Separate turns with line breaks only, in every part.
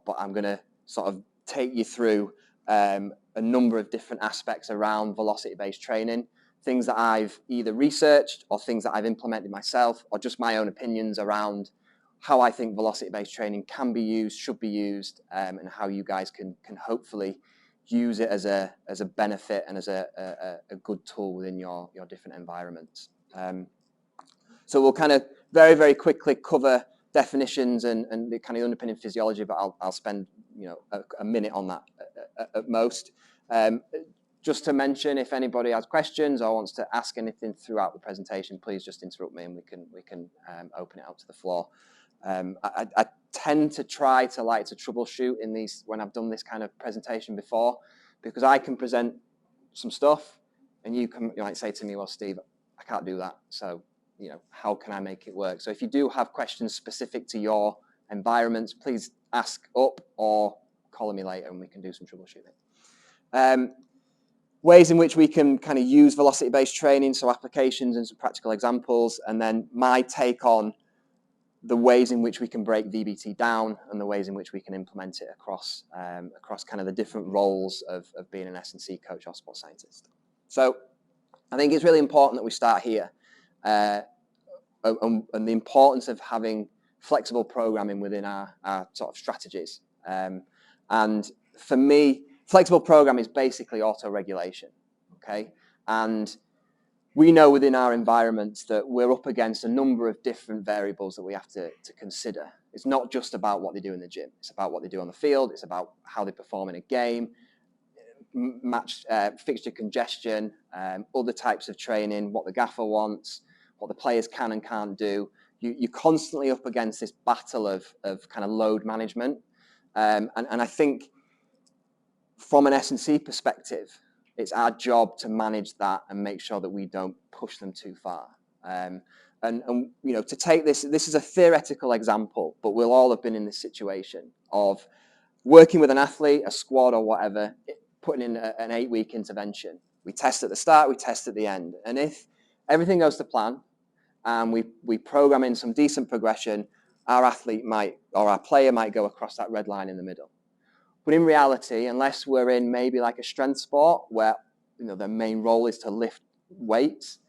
but I'm going to sort of take you through a number of different aspects around velocity-based training, things that I've either researched or things that I've implemented myself, or just my own opinions around how I think velocity-based training can be used, should be used, and how you guys can hopefully use it as a benefit and as a good tool within your different environments. So we'll kind of very, very quickly cover definitions and the kind of underpinning physiology, but I'll spend a minute on that at most. Just to mention, if anybody has questions or wants to ask anything throughout the presentation, please just interrupt me and we can open it out to the floor. I tend to like to troubleshoot in these when I've done this kind of presentation before, because I can present some stuff and you might say to me, well, Steve, I can't do that. So, how can I make it work? So if you do have questions specific to your environments, please ask up or call me later and we can do some troubleshooting. Ways in which we can kind of use velocity-based training, so applications and some practical examples, and then my take on the ways in which we can break VBT down and the ways in which we can implement it across kind of the different roles of being an S&C coach or sports scientist. So I think it's really important that we start here and the importance of having flexible programming within our sort of strategies. And for me, flexible programming is basically auto-regulation, okay? And we know within our environments that we're up against a number of different variables that we have to consider. It's not just about what they do in the gym. It's about what they do on the field. It's about how they perform in a game, match fixture congestion, other types of training, what the gaffer wants, what the players can and can't do. You're constantly up against this battle of kind of load management. And I think from an S&C perspective, it's our job to manage that and make sure that we don't push them too far. And to take this is a theoretical example, but we'll all have been in this situation of working with an athlete, a squad or whatever, putting in an 8-week intervention. We test at the start, we test at the end. And if everything goes to plan and we program in some decent progression, our athlete our player might go across that red line in the middle. But in reality, unless we're in maybe like a strength sport where their main role is to lift weights,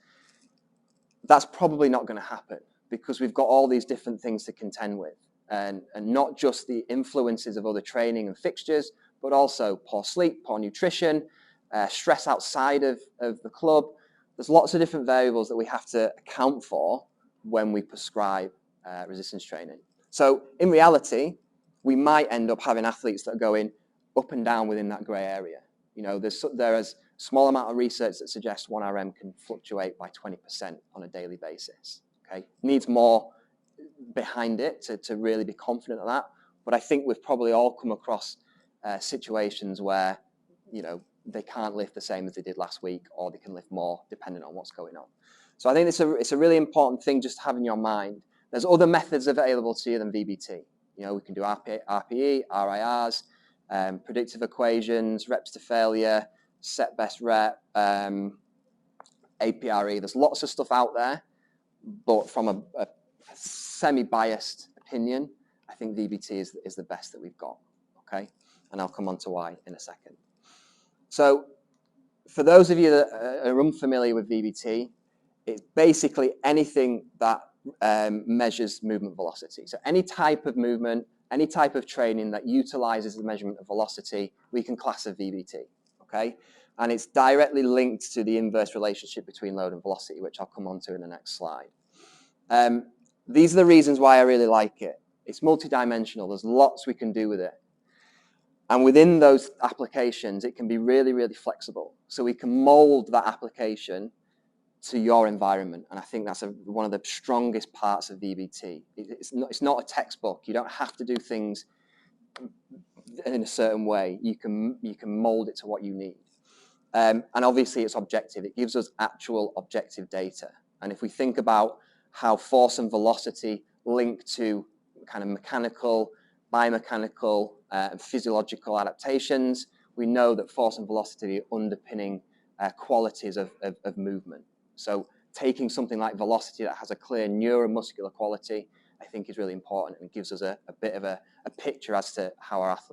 that's probably not going to happen because we've got all these different things to contend with. And not just the influences of other training and fixtures, but also poor sleep, poor nutrition, stress outside of the club. There's lots of different variables that we have to account for when we prescribe resistance training. So in reality, we might end up having athletes that are going up and down within that grey area. There is a small amount of research that suggests 1RM can fluctuate by 20% on a daily basis. Okay, needs more behind it to really be confident of that. But I think we've probably all come across situations where they can't lift the same as they did last week, or they can lift more depending on what's going on. So I think it's a really important thing just to have in your mind. There's other methods available to you than VBT. We can do RPE, RIRs, predictive equations, reps to failure, set best rep, APRE. There's lots of stuff out there, but from a semi-biased opinion, I think VBT is the best that we've got, okay? And I'll come on to why in a second. So for those of you that are unfamiliar with VBT, it's basically anything that measures movement velocity. So any type of movement, any type of training that utilizes the measurement of velocity, we can class as VBT, okay? And it's directly linked to the inverse relationship between load and velocity, which I'll come on to in the next slide. These are the reasons why I really like it. It's multidimensional. There's lots we can do with it. And within those applications, it can be really, really flexible. So we can mold that application to your environment. And I think that's one of the strongest parts of VBT. It's not a textbook. You don't have to do things in a certain way. You can mold it to what you need. And obviously it's objective. It gives us actual objective data. And if we think about how force and velocity link to kind of mechanical, biomechanical, and physiological adaptations, we know that force and velocity are underpinning qualities of movement. So taking something like velocity that has a clear neuromuscular quality I think is really important and gives us a bit of a picture as to how our athletes